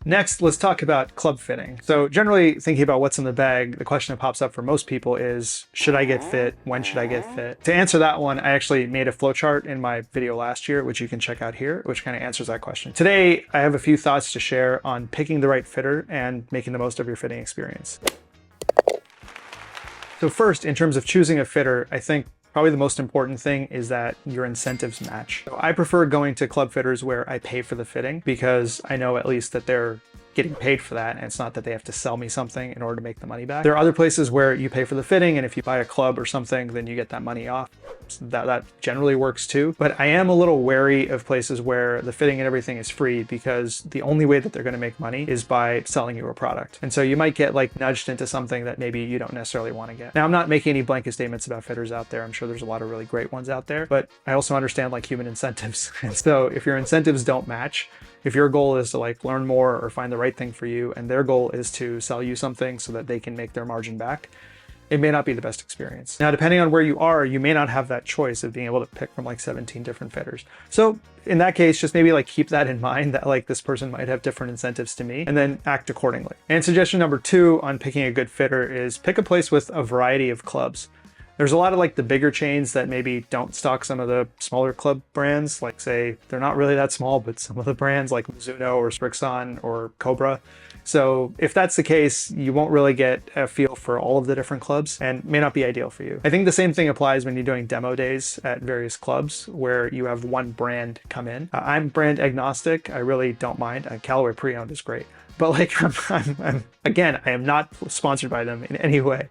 Next, let's talk about club fitting. So generally thinking about what's in the bag, the question that pops up for most people is, should I get fit? When should I get fit? To answer that one, I actually made a flowchart in my video last year, which you can check out here, which kind of answers that question. Today, I have a few thoughts to share on picking the right fitter and making the most of your fitting experience. So first, in terms of choosing a fitter, I think probably the most important thing is that your incentives match. So I prefer going to club fitters where I pay for the fitting because I know at least that they're getting paid for that, and it's not that they have to sell me something in order to make the money back. There are other places where you pay for the fitting, and if you buy a club or something, then you get that money off. So that generally works too. But I am a little wary of places where the fitting and everything is free because the only way that they're going to make money is by selling you a product. And so you might get like nudged into something that maybe you don't necessarily want to get. Now, I'm not making any blanket statements about fitters out there. I'm sure there's a lot of really great ones out there, but I also understand like human incentives. And so if your incentives don't match, if your goal is to like learn more or find the right thing for you, and their goal is to sell you something so that they can make their margin back, it may not be the best experience. Now, depending on where you are, you may not have that choice of being able to pick from like 17 different fitters. So in that case, just maybe like keep that in mind that like this person might have different incentives to me, and then act accordingly. And suggestion number 2 on picking a good fitter is pick a place with a variety of clubs. There's a lot of like the bigger chains that maybe don't stock some of the smaller club brands, like say, they're not really that small, but some of the brands like Mizuno or Sprixon or Cobra. So if that's the case, you won't really get a feel for all of the different clubs and may not be ideal for you. I think the same thing applies when you're doing demo days at various clubs where you have one brand come in. I'm brand agnostic. I really don't mind. Callaway Pre-Owned is great. But like, again, I am not sponsored by them in any way.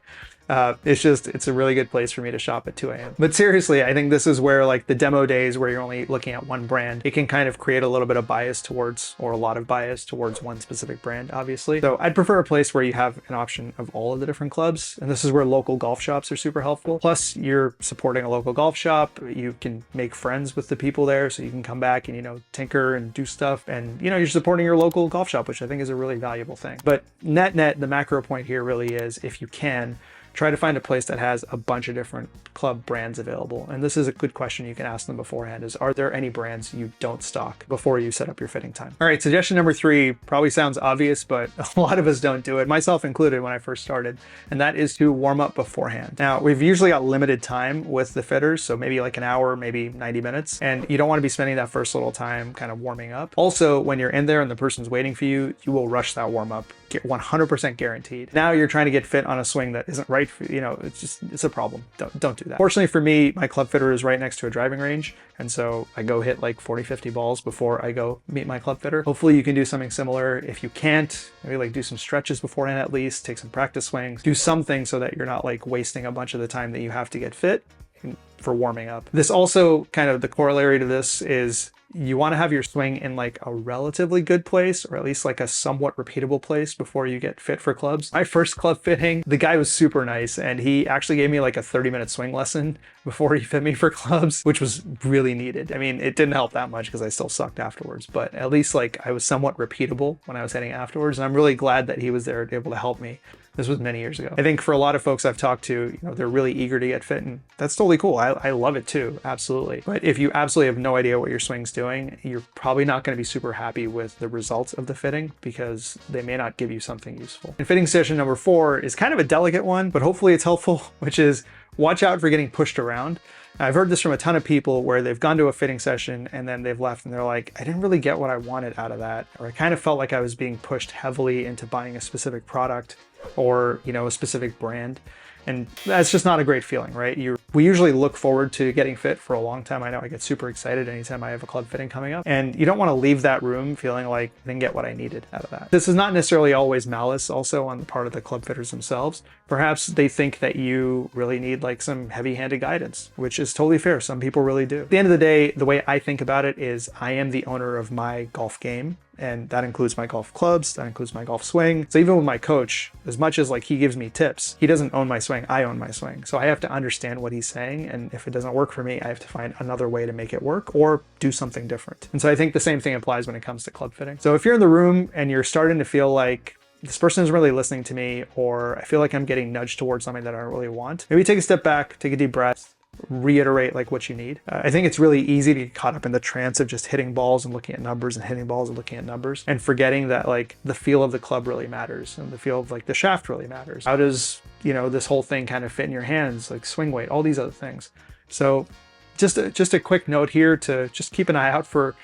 It's a really good place for me to shop at 2 a.m. But seriously, I think this is where like the demo days where you're only looking at one brand, it can kind of create a little bit of bias towards, or a lot of bias towards one specific brand, obviously. So I'd prefer a place where you have an option of all of the different clubs. And this is where local golf shops are super helpful. Plus you're supporting a local golf shop. You can make friends with the people there. So you can come back and, you know, tinker and do stuff. And, you know, you're supporting your local golf shop, which I think is a really valuable thing. But net, the macro point here really is, if you can, try to find a place that has a bunch of different club brands available. And this is a good question you can ask them beforehand is, are there any brands you don't stock before you set up your fitting time? All right, suggestion number 3 probably sounds obvious, but a lot of us don't do it, myself included when I first started, and that is to warm up beforehand. Now, we've usually got limited time with the fitters, so maybe like an hour, maybe 90 minutes, and you don't want to be spending that first little time kind of warming up. Also, when you're in there and the person's waiting for you, you will rush that warm up, 100% guaranteed. Now you're trying to get fit on a swing that isn't right for you. Know, it's a problem. Don't do that. Fortunately for me, my club fitter is right next to a driving range, and so I go hit like 40-50 balls before I go meet my club fitter. Hopefully you can do something similar. If you can't, maybe like do some stretches beforehand, at least take some practice swings, do something so that you're not like wasting a bunch of the time that you have to get fit for warming up. This also kind of the corollary to this is you want to have your swing in like a relatively good place, or at least like a somewhat repeatable place before you get fit for clubs. My first club fitting, the guy was super nice, and he actually gave me like a 30-minute swing lesson before he fit me for clubs, which was really needed. I mean, it didn't help that much because I still sucked afterwards, but at least like I was somewhat repeatable when I was hitting afterwards. And I'm really glad that he was there able to help me. This was many years ago. I think for a lot of folks I've talked to, you know, they're really eager to get fit, and that's totally cool. I love it too, absolutely. But if you absolutely have no idea what your swing's doing, you're probably not going to be super happy with the results of the fitting because they may not give you something useful. And fitting session number 4 is kind of a delicate one, but hopefully it's helpful, which is watch out for getting pushed around. I've heard this from a ton of people where they've gone to a fitting session and then they've left and they're like, I didn't really get what I wanted out of that. Or I kind of felt like I was being pushed heavily into buying a specific product or, you know, a specific brand. And that's just not a great feeling, right? We usually look forward to getting fit for a long time. I know I get super excited anytime I have a club fitting coming up. And you don't want to leave that room feeling like I didn't get what I needed out of that. This is not necessarily always malice also on the part of the club fitters themselves. Perhaps they think that you really need like some heavy-handed guidance, which is totally fair. Some people really do. At the end of the day, the way I think about it is I am the owner of my golf game. And that includes my golf clubs, that includes my golf swing. So even with my coach, as much as like he gives me tips, he doesn't own my swing, I own my swing. So I have to understand what he's saying. And if it doesn't work for me, I have to find another way to make it work or do something different. And so I think the same thing applies when it comes to club fitting. So if you're in the room and you're starting to feel like this person isn't really listening to me, or I feel like I'm getting nudged towards something that I don't really want, maybe take a step back, take a deep breath, reiterate like what you need. I think it's really easy to get caught up in the trance of just hitting balls and looking at numbers and hitting balls and looking at numbers and forgetting that like the feel of the club really matters and the feel of like the shaft really matters. How does, you know, this whole thing kind of fit in your hands, like swing weight, all these other things. So just a quick note here to just keep an eye out for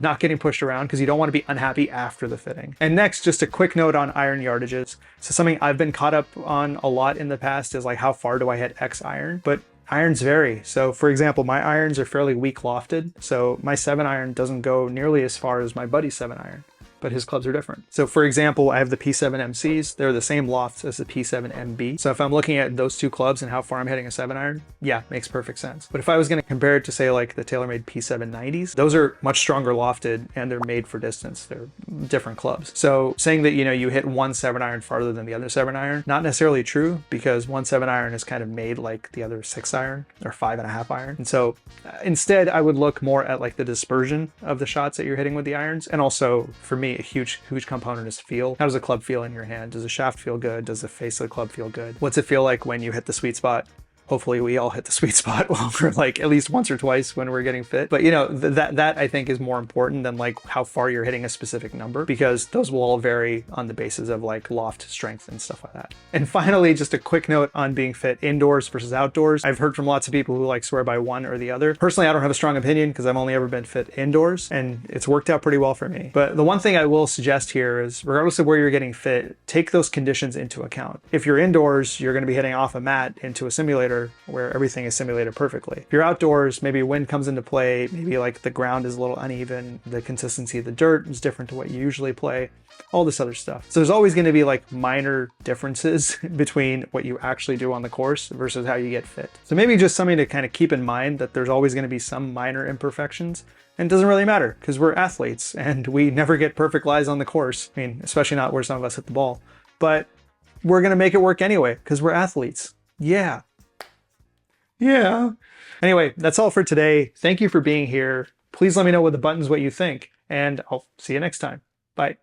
not getting pushed around because you don't want to be unhappy after the fitting. And next, just a quick note on iron yardages. So something I've been caught up on a lot in the past is like how far do I hit X iron? But irons vary. So for example, my irons are fairly weak lofted. So my 7-iron doesn't go nearly as far as my buddy's 7-iron. But his clubs are different. So for example, I have the P7MCs. They're the same lofts as the P7MB. So if I'm looking at those two clubs and how far I'm hitting a 7-iron, yeah, makes perfect sense. But if I was going to compare it to say like the TaylorMade P790s, those are much stronger lofted and they're made for distance. They're different clubs. So saying that, you know, you hit one 7-iron farther than the other 7-iron, not necessarily true because one 7-iron is kind of made like the other 6-iron or 5.5-iron. And so instead I would look more at like the dispersion of the shots that you're hitting with the irons. And also for me, a huge component is feel. How does a club feel in your hand? Does the shaft feel good? Does the face of the club feel good? What's it feel like when you hit the sweet spot? Hopefully we all hit the sweet spot well for like at least once or twice when we're getting fit. But you know, that I think is more important than like how far you're hitting a specific number because those will all vary on the basis of like loft strength and stuff like that. And finally, just a quick note on being fit indoors versus outdoors. I've heard from lots of people who like swear by one or the other. Personally, I don't have a strong opinion because I've only ever been fit indoors and it's worked out pretty well for me. But the one thing I will suggest here is regardless of where you're getting fit, take those conditions into account. If you're indoors, you're going to be hitting off a mat into a simulator where everything is simulated perfectly. If you're outdoors, maybe wind comes into play, maybe like the ground is a little uneven, the consistency of the dirt is different to what you usually play, all this other stuff. So there's always going to be like minor differences between what you actually do on the course versus how you get fit. So maybe just something to kind of keep in mind that there's always going to be some minor imperfections. And it doesn't really matter because we're athletes and we never get perfect lies on the course. I mean, especially not where some of us hit the ball. But we're going to make it work anyway because we're athletes. Yeah. Anyway, that's all for today. Thank you for being here. Please let me know with the buttons what you think, and I'll see you next time. Bye.